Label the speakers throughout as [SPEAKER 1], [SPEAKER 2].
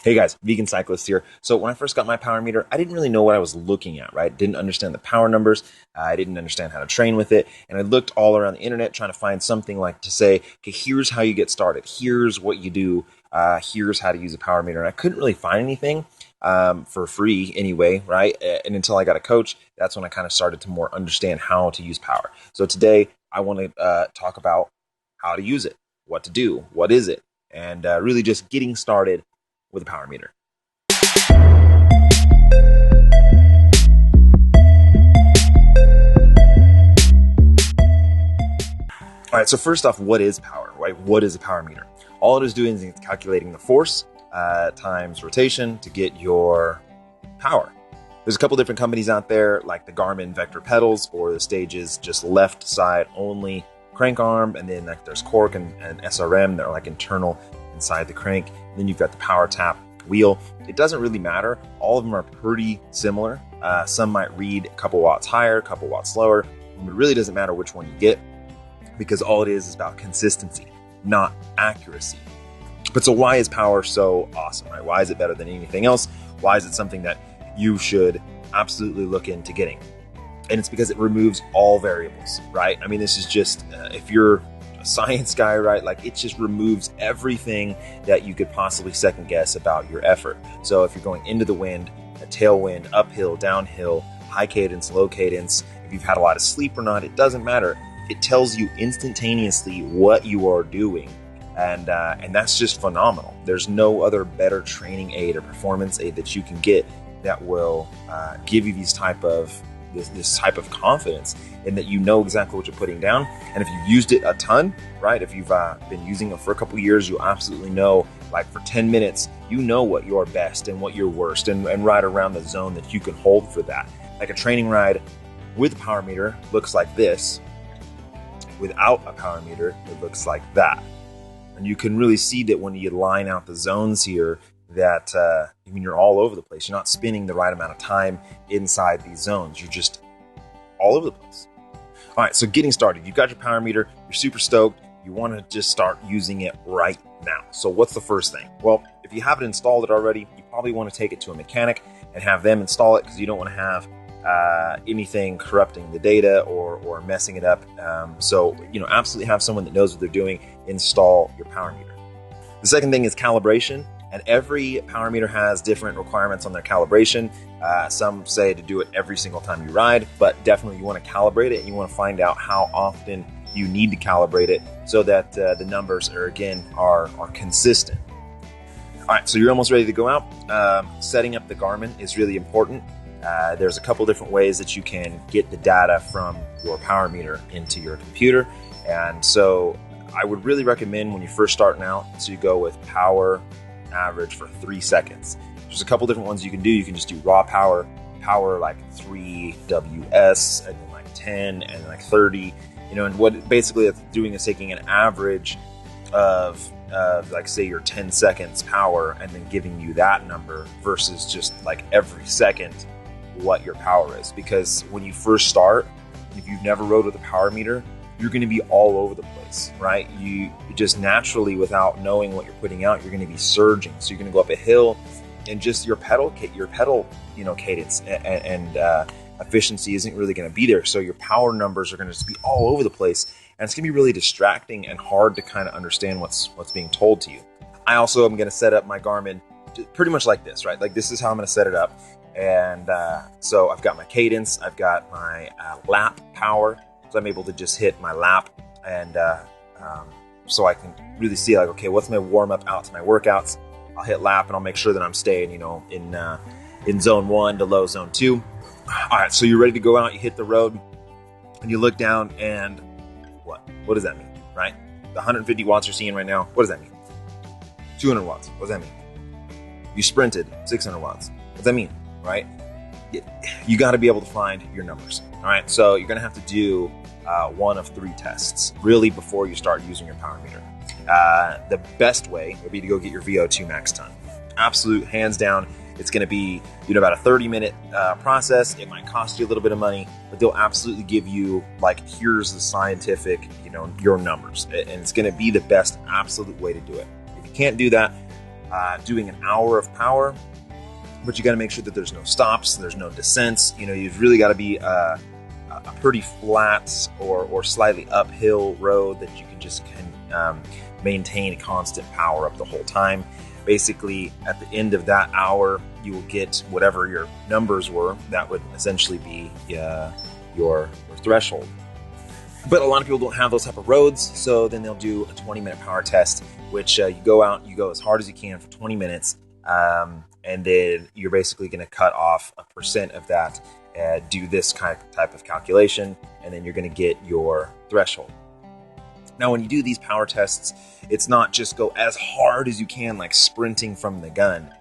[SPEAKER 1] Hey guys, vegan cyclist here. So when I first got my power meter, I didn't really know what I was looking at, right? Didn't understand the power numbers. I didn't understand how to train with it. And I looked all around the internet trying to find something like to say, okay, here's how you get started. Here's what you do. Here's how to use a power meter. And I couldn't really find anything for free anyway, right? And until I got a coach, that's when I kind of started to more understand how to use power. So today I want to talk about how to use it, what to do, what is it, and really just getting started with a power meter. All right, so first off, what is power, right? What is a power meter? All it is doing is calculating the force times rotation to get your power. There's a couple different companies out there like the Garmin Vector pedals, or the Stages just left side only crank arm, and then like there's Cork and SRM that are like internal inside the crank. And then you've got the power tap wheel. It doesn't really matter. All of them are pretty similar. Some might read a couple watts higher, a couple watts slower. It really doesn't matter which one you get, because all it is about consistency, not accuracy. But so why is power so awesome, right? Why is it better than anything else? Why is it something that you should absolutely look into getting? And it's because it removes all variables, right? I mean, this is just, if you're a science guy, right? Like, it just removes everything that you could possibly second guess about your effort. So if you're going into the wind, a tailwind, uphill, downhill, high cadence, low cadence, if you've had a lot of sleep or not, it doesn't matter. It tells you instantaneously what you are doing. And that's just phenomenal. There's no other better training aid or performance aid that you can get that will give you this type of confidence in that you know exactly what you're putting down. And if you've used it a ton, right? If you've been using it for a couple years, you'll absolutely know, like for 10 minutes, you know what your best and what your worst, and right around the zone that you can hold for that. Like a training ride with a power meter looks like this. Without a power meter, it looks like that. And you can really see that when you line out the zones here, that you're all over the place. You're not spending the right amount of time inside these zones. You're just all over the place. All right, so getting started. You've got your power meter. You're super stoked. You want to just start using it right now. So what's the first thing? Well, if you haven't installed it already, you probably want to take it to a mechanic and have them install it, because you don't want to have anything corrupting the data or messing it up. So, absolutely have someone that knows what they're doing install your power meter. The second thing is calibration. And every power meter has different requirements on their calibration. Some say to do it every single time you ride, but definitely you want to calibrate it, and you want to find out how often you need to calibrate it so that the numbers are consistent. All right, so you're almost ready to go out. Setting up the Garmin is really important. There's a couple different ways that you can get the data from your power meter into your computer. And so I would really recommend, when you're first starting out, to go with power average for 3 seconds. There's a couple different ones you can do. You can just do raw power like 3 WS, and then like 10 and like 30. And what basically it's doing is taking an average of like, say, your 10 seconds power, and then giving you that number versus just like every second what your power is. Because when you first start, if you've never rode with a power meter, you're going to be all over the place, right? You just naturally, without knowing what you're putting out, you're going to be surging. So you're going to go up a hill, and just your pedal, cadence and efficiency isn't really going to be there. So your power numbers are going to just be all over the place, and it's going to be really distracting and hard to kind of understand what's being told to you. I also am going to set up my Garmin pretty much like this, right? Like, this is how I'm going to set it up. And so I've got my cadence, I've got my lap power. So I'm able to just hit my lap, and so I can really see, like, okay, what's my warm up out to my workouts? I'll hit lap, and I'll make sure that I'm staying, in zone 1 to low zone 2. All right, so you're ready to go out. You hit the road, and you look down, and what does that mean, right? The 150 watts you're seeing right now, what does that mean? 200 watts, what does that mean? You sprinted 600 watts, what does that mean, right? You got to be able to find your numbers. All right, so you're going to have to do one of 3 tests really before you start using your power meter. The best way would be to go get your VO2 max ton. Absolute, hands down. It's going to be about a 30-minute process. It might cost you a little bit of money, but they'll absolutely give you, like, here's the scientific, your numbers, and it's going to be the best absolute way to do it. If you can't do that, doing an hour of power, but you got to make sure that there's no stops, there's no descents. You've really got to be a pretty flat or slightly uphill road that you can maintain a constant power up the whole time. Basically, at the end of that hour, you will get whatever your numbers were. That would essentially be your threshold. But a lot of people don't have those type of roads, so then they'll do a 20-minute power test, which you go out, you go as hard as you can for 20 minutes, and then you're basically going to cut off a percent of that, do this type of calculation, and then you're going to get your threshold. Now, when you do these power tests, it's not just go as hard as you can, like sprinting from the gun.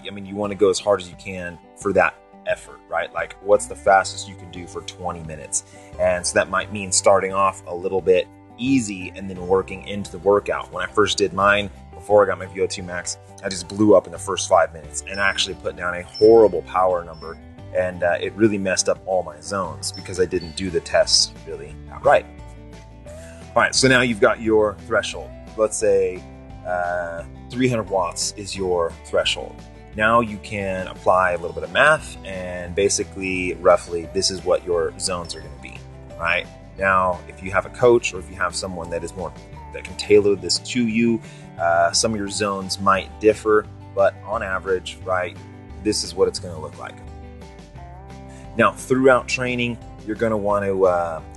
[SPEAKER 1] You want to go as hard as you can for that effort, right? Like, what's the fastest you can do for 20 minutes? And so that might mean starting off a little bit easy and then working into the workout. When I first did mine, before I got my VO2 max, I just blew up in the first 5 minutes and actually put down a horrible power number. And it really messed up all my zones because I didn't do the tests really right. All right, so now you've got your threshold. Let's say 300 watts is your threshold. Now you can apply a little bit of math and basically, roughly, this is what your zones are going to be, right? Now, if you have a coach or if you have someone that can tailor this to you, some of your zones might differ, but on average, right, this is what it's going to look like. Now, throughout training, you're going to want to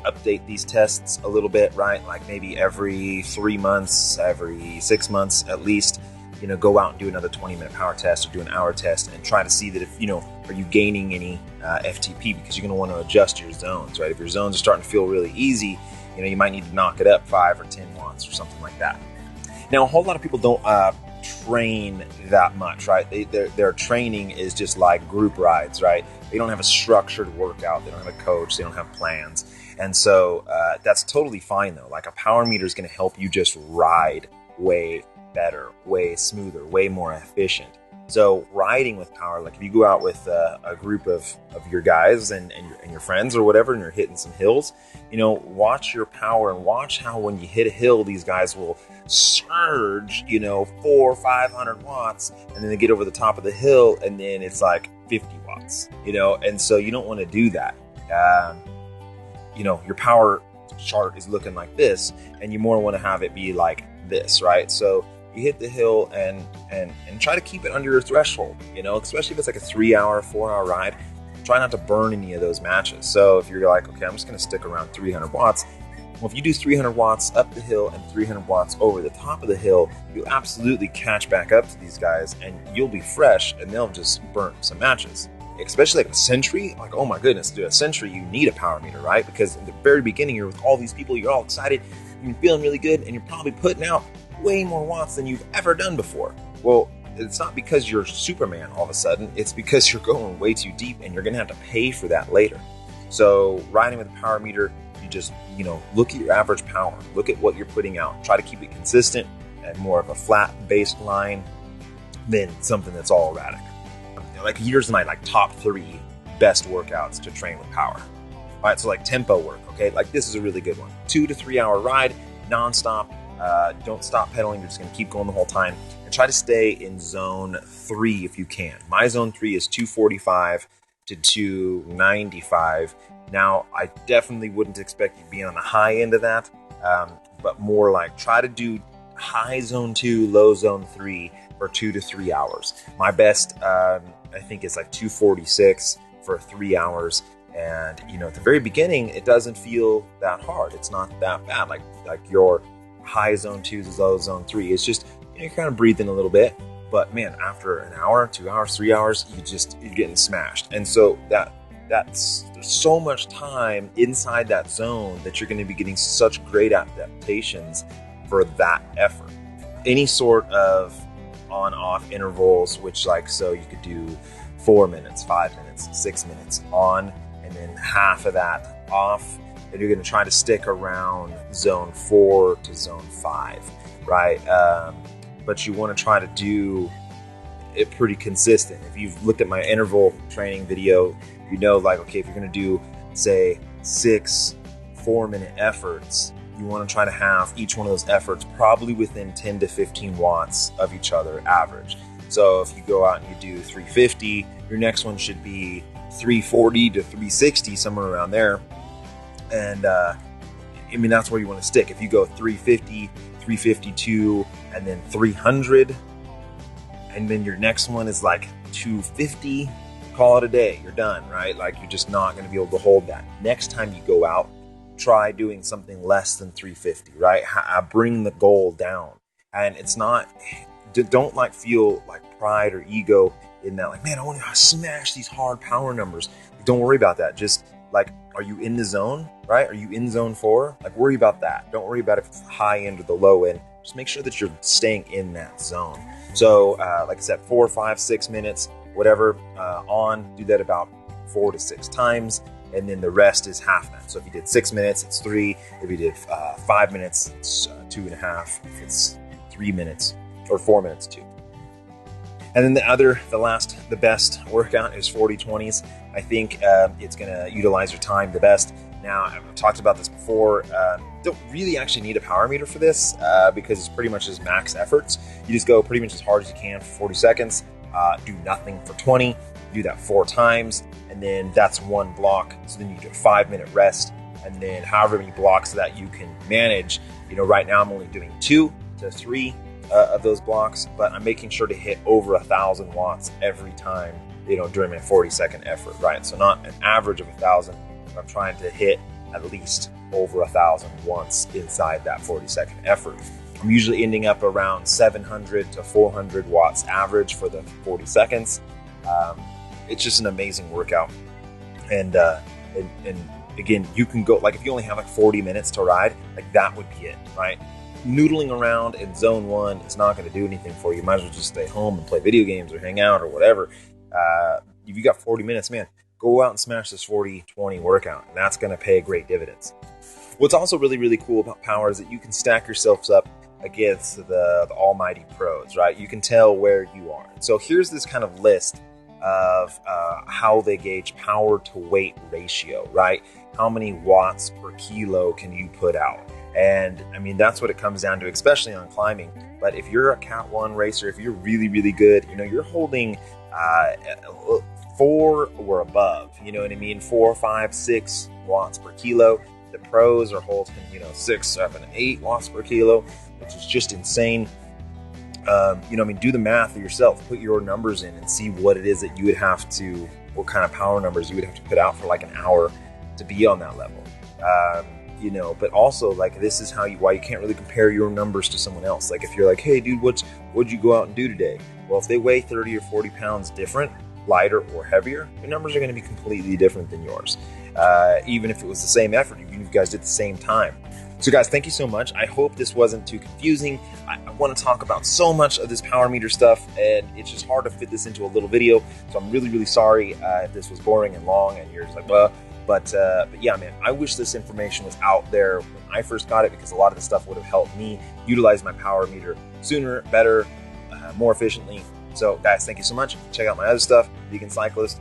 [SPEAKER 1] update these tests a little bit, right? Like maybe every 3 months, every 6 months at least, go out and do another 20-minute power test or do an hour test and try to see that if, are you gaining any FTP, because you're going to want to adjust your zones, right? If your zones are starting to feel really easy, you might need to knock it up 5 or 10 watts or something like that. Now, a whole lot of people don't train that much, right? Their training is just like group rides, right? They don't have a structured workout. They don't have a coach. They don't have plans. And so that's totally fine, though. Like, a power meter is going to help you just ride way better, way smoother, way more efficient. So riding with power, like if you go out with a group of your guys and your friends or whatever, and you're hitting some hills, watch your power and watch how when you hit a hill, these guys will surge, 400 or 500 watts, and then they get over the top of the hill and then it's like 50 watts, and so you don't want to do that. Your power chart is looking like this, and you more want to have it be like this, right? So you hit the hill and try to keep it under your threshold, especially if it's like a 3-hour, 4-hour ride. Try not to burn any of those matches. So if you're like, okay, I'm just going to stick around 300 watts. Well, if you do 300 watts up the hill and 300 watts over the top of the hill, you'll absolutely catch back up to these guys and you'll be fresh and they'll just burn some matches. Especially like a century, like, oh my goodness, dude, a century, you need a power meter, right? Because in the very beginning, you're with all these people, you're all excited, you're feeling really good, and you're probably putting out way more watts than you've ever done before. Well, it's not because you're Superman all of a sudden, it's because you're going way too deep and you're going to have to pay for that later. So riding with a power meter, you just, look at your average power, look at what you're putting out, try to keep it consistent and more of a flat based line than something that's all erratic. Like, here's my top 3 best workouts to train with power. All right, so like tempo work, okay? Like, this is a really good one. 2 to 3 hour ride, nonstop. Don't stop pedaling. You're just going to keep going the whole time. And try to stay in zone 3 if you can. My zone 3 is 245 to 295. Now, I definitely wouldn't expect you to be on the high end of that, but more like try to do high zone 2, low zone 3 for 2 to 3 hours. My best, I think, is like 246 for 3 hours. And, at the very beginning, it doesn't feel that hard. It's not that bad. Like your high zone 2 is low zone 3. It's just, you're kind of breathing a little bit. But man, after an hour, 2 hours, 3 hours, you're getting smashed. And so there's so much time inside that zone that you're going to be getting such great adaptations for that effort. Any sort of on-off intervals, which so you could do 4 minutes, 5 minutes, 6 minutes on, and then half of that off, and you're going to try to stick around zone 4 to zone 5, right? But you want to try to do it pretty consistent. If you've looked at my interval training video, okay, if you're going to do, say, 6 4-minute efforts, you want to try to have each one of those efforts probably within 10 to 15 watts of each other average. So if you go out and you do 350, your next one should be 340 to 360, somewhere around there. And I mean, that's where you want to stick. If you go 350, 352, and then 300, and then your next one is like 250, call it a day. You're done, right? Like, you're just not going to be able to hold that. Next time you go out, try doing something less than 350, right? Bring the goal down. And it's not, don't like feel like pride or ego in that, like, man, I want to smash these hard power numbers. Don't worry about that. Just like, are you in the zone, right? Are you in zone 4? Like, worry about that. Don't worry about if it's the high end or the low end. Just make sure that you're staying in that zone. So, like I said, 4, 5, 6 minutes, whatever, do that about 4 to 6 times. And then the rest is half that. So if you did 6 minutes, it's 3. If you did 5 minutes, it's 2.5. If it's 3 minutes or 4 minutes, 2. And then the best workout is 40-20s. I think it's going to utilize your time the best. Now, I've talked about this before. Don't really actually need a power meter for this because it's pretty much just max efforts. You just go pretty much as hard as you can for 40 seconds, do nothing for 20, do that 4 times, and then that's one block. So then you do a 5-minute rest, and then however many blocks that you can manage. You know, right now I'm only doing 2 to 3 of those blocks, but I'm making sure to hit over 1,000 watts every time, you know, during my 40-second effort, right? So not an average of 1,000, but I'm trying to hit at least over 1,000 once inside that 40-second effort. I'm usually ending up around 700 to 400 watts average for the 40 seconds. It's just an amazing workout. And again, you can go, like, if you only have like 40 minutes to ride, like, that would be it, right? Noodling around in zone 1 is not going to do anything for you. You might as well just stay home and play video games or hang out or whatever. If you got 40 minutes, man, go out and smash this 40-20 workout, and that's going to pay great dividends. What's also really, really cool about power is that you can stack yourselves up against the almighty pros, right? You can tell where you are. So here's this kind of list of how they gauge power to weight ratio, right? How many watts per kilo can you put out? And I mean, that's what it comes down to, especially on climbing. But if you're a Cat 1 racer, if you're really, really good, you know, you're holding 4 or above, you know what I mean? 4, 5, 6 watts per kilo. The pros are holding, 6, 7, 8 watts per kilo, which is just insane. Do the math yourself, put your numbers in and see what it is that you would have to, what kind of power numbers you would have to put out for like an hour to be on that level. But also, like, this is why you can't really compare your numbers to someone else. Like, if you're like, hey dude, what'd you go out and do today? Well, if they weigh 30 or 40 pounds different, lighter or heavier, your numbers are going to be completely different than yours. Even if it was the same effort, even if you guys did the same time. So guys, thank you so much. I hope this wasn't too confusing. I want to talk about so much of this power meter stuff, and it's just hard to fit this into a little video. So I'm really, really sorry if this was boring and long and you're just like, well. But yeah, man, I wish this information was out there when I first got it, because a lot of the stuff would have helped me utilize my power meter sooner, better, more efficiently. So guys, thank you so much. Check out my other stuff, Vegan Cyclist.